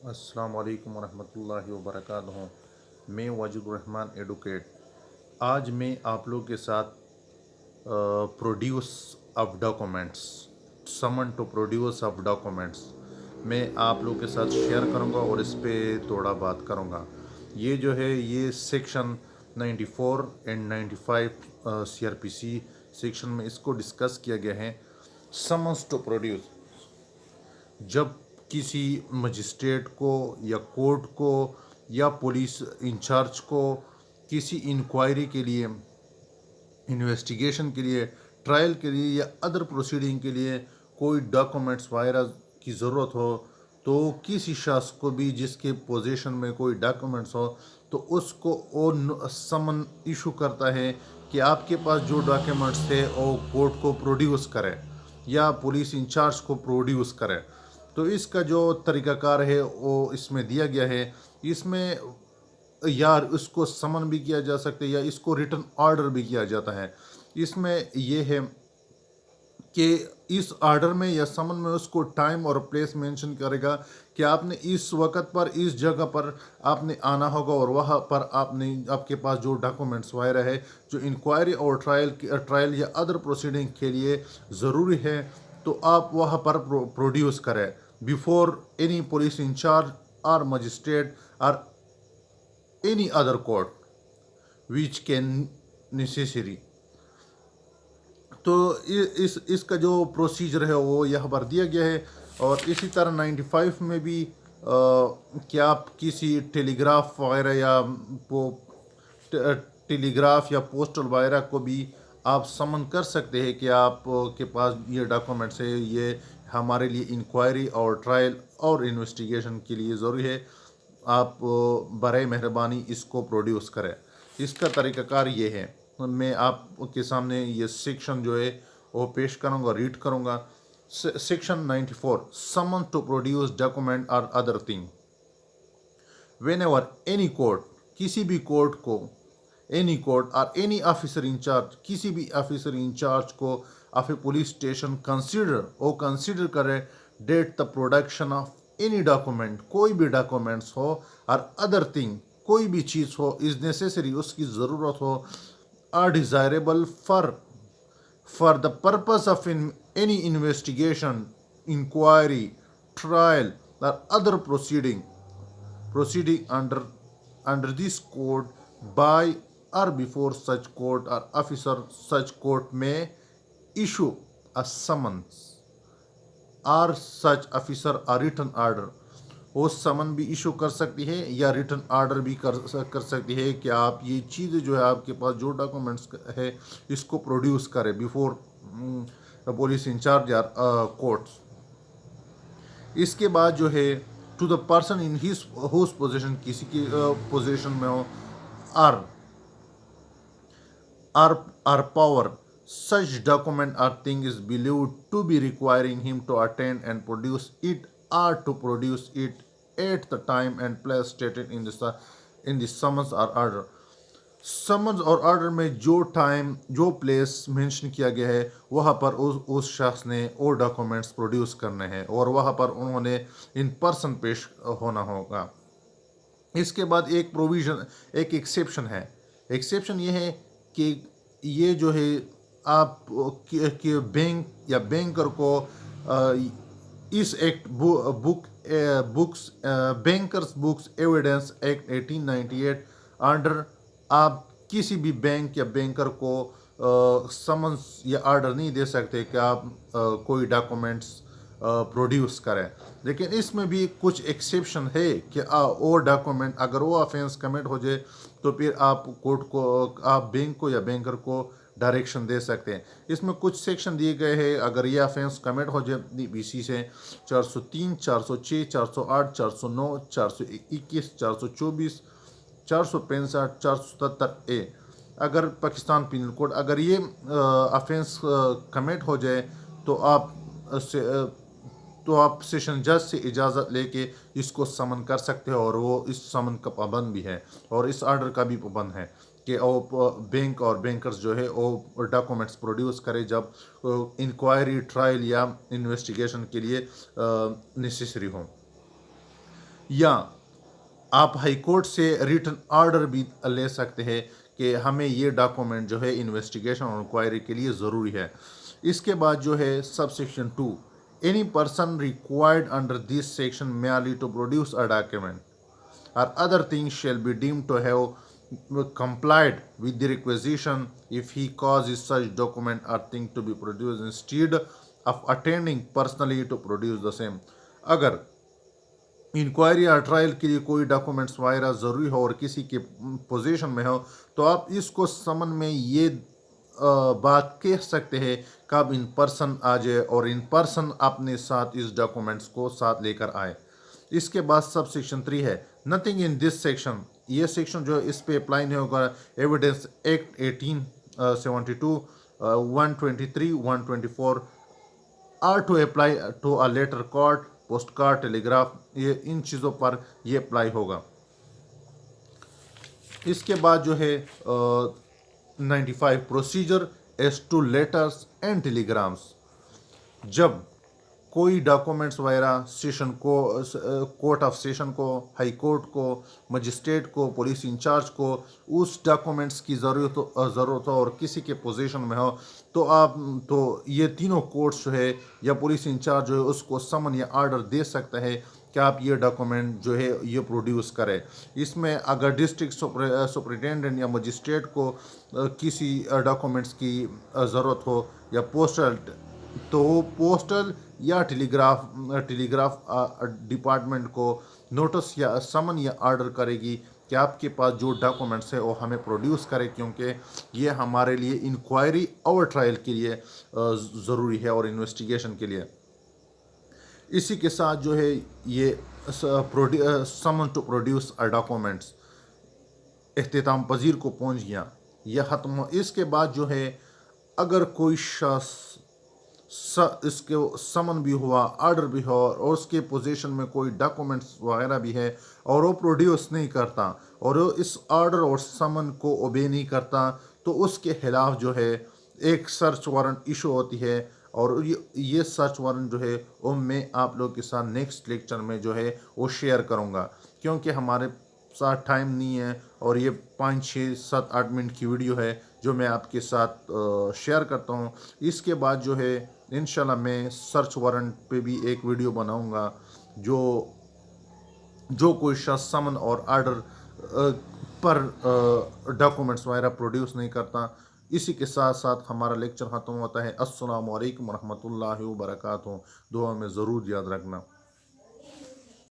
السلام علیکم ورحمۃ اللہ وبرکاتہ۔ میں واجد الرحمن ایڈوکیٹ۔ آج میں آپ لوگ کے ساتھ پروڈیوس آف ڈاکومنٹس، سمن ٹو پروڈیوس آف ڈاکومنٹس میں آپ لوگ کے ساتھ شیئر کروں گا اور اس پہ تھوڑا بات کروں گا۔ یہ جو ہے یہ section 94 and 95 C R P C section میں اس کو ڈسکس کیا گیا ہے۔ سمنس ٹو پروڈیوس، جب کسی مجسٹریٹ کو یا کورٹ کو یا پولیس انچارج کو کسی انکوائری کے لیے، انویسٹیگیشن کے لیے، ٹرائل کے لیے یا ادر پروسیڈنگ کے لیے کوئی ڈاکومنٹس وغیرہ کی ضرورت ہو، تو کسی شخص کو بھی جس کے پوزیشن میں کوئی ڈاکومنٹس ہو تو اس کو وہ سمن ایشو کرتا ہے کہ آپ کے پاس جو ڈاکومنٹس تھے وہ کورٹ کو پروڈیوس کرے یا پولیس انچارج کو پروڈیوس کرے۔ تو اس کا جو طریقہ کار ہے وہ اس میں دیا گیا ہے۔ اس میں یا اس کو سمن بھی کیا جا سکتا ہے یا اس کو ریٹن آرڈر بھی کیا جاتا ہے۔ اس میں یہ ہے کہ اس آرڈر میں یا سمن میں اس کو ٹائم اور پلیس مینشن کرے گا کہ آپ نے اس وقت پر اس جگہ پر آپ نے آنا ہوگا اور وہاں پر آپ کے پاس جو ڈاکومنٹس وغیرہ ہے جو انکوائری اور ٹرائل یا ادر پروسیڈنگ کے لیے ضروری ہے تو آپ وہاں پر پروڈیوس کریں بیفور اینی پولیس انچارج اور مجسٹریٹ اور any other court which can necessary. تو اس کا جو پروسیجر ہے وہ یہاں پر دیا گیا ہے۔ اور اسی طرح 95 میں بھی کہ آپ کسی ٹیلی گراف وغیرہ یا ٹیلی گراف یا پوسٹل وغیرہ کو بھی آپ سمن کر سکتے ہیں کہ آپ کے پاس یہ ڈاکومنٹس ہے، یہ ہمارے لیے انکوائری اور ٹرائل اور انویسٹیگیشن کے لیے ضروری ہے، آپ برائے مہربانی اس کو پروڈیوس کریں۔ اس کا طریقہ کار یہ ہے، میں آپ کے سامنے یہ سیکشن جو ہے وہ پیش کروں گا، ریڈ کروں گا۔ Section 94، summon to produce document or other thing whenever any court, کسی بھی کورٹ کو، any court or any officer in charge, کسی بھی آفیسر انچارج کو of a police station consider کرے that the production of any document, کوئی بھی documents ہو اور ادر تھنگ کوئی بھی چیز ہو از نیسیسری، اس کی ضرورت ہو، or desirable for the purpose of any investigation, inquiry, trial or other proceeding under this code by or before such court or officer, such court may issue a summons or such officer a written order۔ وہ سمن بھی issue کر سکتی ہے یا return order بھی کر سکتی ہے کہ آپ یہ چیزیں جو ہے آپ کے پاس جو ڈاکومنٹس ہے اس کو پروڈیوس کرے بیفور پولیس انچارج یا کورٹس۔ اس کے بعد جو ہے to the person in whose possession, کسی کی پوزیشن میں ہو or power such document or thing is believed to be requiring him to attend and produce it or to produce it at the time and place stated in the summons or order۔ Summons اور order میں جو time جو place mention کیا گیا ہے وہاں پر اس شخص نے وہ ڈاکومنٹس پروڈیوس کرنے ہیں اور وہاں پر انہوں نے ان پرسن پیش ہونا ہوگا۔ اس کے بعد ایک پروویژن، ایک ایکسیپشن ہے۔ ایکسیپشن یہ ہے کہ یہ جو ہے آپ کہ بینک یا بینکر کو اس act bankers books evidence act 1898 under آپ کسی بھی بینک یا بینکر کو سمنس یا آرڈر نہیں دے سکتے کہ آپ کوئی ڈاکومنٹس پروڈیوس کریں۔ لیکن اس میں بھی کچھ ایکسیپشن ہے کہ وہ ڈاکومنٹ اگر وہ آفینس کمٹ ہو جائے تو پھر آپ کورٹ کو، آپ بینک کو یا بینکر کو ڈائریکشن دے سکتے ہیں۔ اس میں کچھ سیکشن دیے گئے ہیں، اگر یہ آفینس کمٹ ہو جائے بی سی سے 403، 406، 408، 409، 421، 424، 465، 477 اے، اگر پاکستان پینل کوڈ، اگر یہ آفینس کمٹ ہو جائے تو آپ سیشن جج سے اجازت لے کے اس کو سمن کر سکتے ہیں اور وہ اس سمن کا پابند بھی ہے اور اس آرڈر کا بھی پابند ہے کہ وہ بینک اور بینکرز جو ہے وہ ڈاکومنٹس پروڈیوس کرے جب انکوائری، ٹرائل یا انویسٹیگیشن کے لیے نیسیسری ہوں۔ یا آپ ہائی کورٹ سے ریٹن آرڈر بھی لے سکتے ہیں کہ ہمیں یہ ڈاکومنٹ جو ہے انویسٹیگیشن اور انکوائری کے لیے ضروری ہے۔ اس کے بعد جو ہے sub section 2، any person required under this section merely to produce a document or other things shall be deemed to have complied with the requisition if he causes such document or thing to be produced instead of attending personally to produce the same۔ اگر inquiry اور trial کے لیے کوئی documents وغیرہ ضروری ہو اور کسی کے پوزیشن میں ہو تو آپ اس کو سمن میں یہ بات کہہ سکتے ہیں کہ آپ ان پرسن آ جائے اور ان پرسن اپنے ساتھ اس ڈاکومنٹس کو ساتھ لے کر آئے۔ اس کے بعد سب سیکشن 3 ہے نتھنگ ان دس سیکشن، یہ سیکشن جو اس پہ اپلائی نہیں ہوگا evidence act 1872 123 124 are to apply to a letter card post card telegraph, یہ ان چیزوں پر یہ اپلائی ہوگا۔ اس کے بعد جو ہے 95 procedure as to letters and telegrams, جب کوئی ڈاکومنٹس وغیرہ سیشن کو کورٹ آف سیشن کو، ہائی کورٹ کو، مجسٹریٹ کو، پولیس انچارج کو اس ڈاکومنٹس کی ضرورت ہو اور کسی کے پوزیشن میں ہو تو یہ تینوں کورٹس جو ہے یا پولیس انچارج جو ہے اس کو سمن یا آرڈر دے سکتا ہے کہ آپ یہ ڈاکومنٹ جو ہے یہ پروڈیوس کرے۔ اس میں اگر ڈسٹرکٹ سپرنٹینڈنٹ یا مجسٹریٹ کو کسی ڈاکومنٹس کی ضرورت ہو یا پوسٹل، تو وہ پوسٹل یا ٹیلیگراف ڈپارٹمنٹ کو نوٹس یا سمن یا آرڈر کرے گی کہ آپ کے پاس جو ڈاکومنٹس ہے وہ ہمیں پروڈیوس کرے، کیونکہ یہ ہمارے لیے انکوائری اور ٹرائل کے لیے ضروری ہے اور انویسٹیگیشن کے لیے۔ اسی کے ساتھ جو ہے یہ سمن ٹو پروڈیوس ڈاکومنٹس اختتام پذیر کو پہنچ گیا، یہ ختم ہو۔ اس کے بعد جو ہے اگر کوئی شخص اس کے سمن بھی ہوا، آرڈر بھی ہو اور اس کے پوزیشن میں کوئی ڈاکومنٹس وغیرہ بھی ہے اور وہ پروڈیوس نہیں کرتا اور وہ اس آرڈر اور سمن کو اوبے نہیں کرتا تو اس کے خلاف جو ہے ایک سرچ وارنٹ ایشو ہوتی ہے، اور یہ سرچ وارنٹ جو ہے وہ میں آپ لوگ کے ساتھ نیکسٹ لیکچر میں جو ہے وہ شیئر کروں گا، کیونکہ ہمارے ساتھ ٹائم نہیں ہے اور یہ 5 6 7 8 منٹ کی ویڈیو ہے جو میں آپ کے ساتھ شیئر کرتا ہوں۔ اس کے بعد جو ہے انشاءاللہ میں سرچ وارنٹ پہ بھی ایک ویڈیو بناؤں گا، جو کوئی شخص سمن اور آرڈر پر ڈاکومنٹس وغیرہ پروڈیوس نہیں کرتا۔ اسی کے ساتھ ساتھ ہمارا لیکچر ختم ہوتا ہے۔ السلام علیکم ورحمۃ اللہ وبرکاتہ، دعا میں ضرور یاد رکھنا۔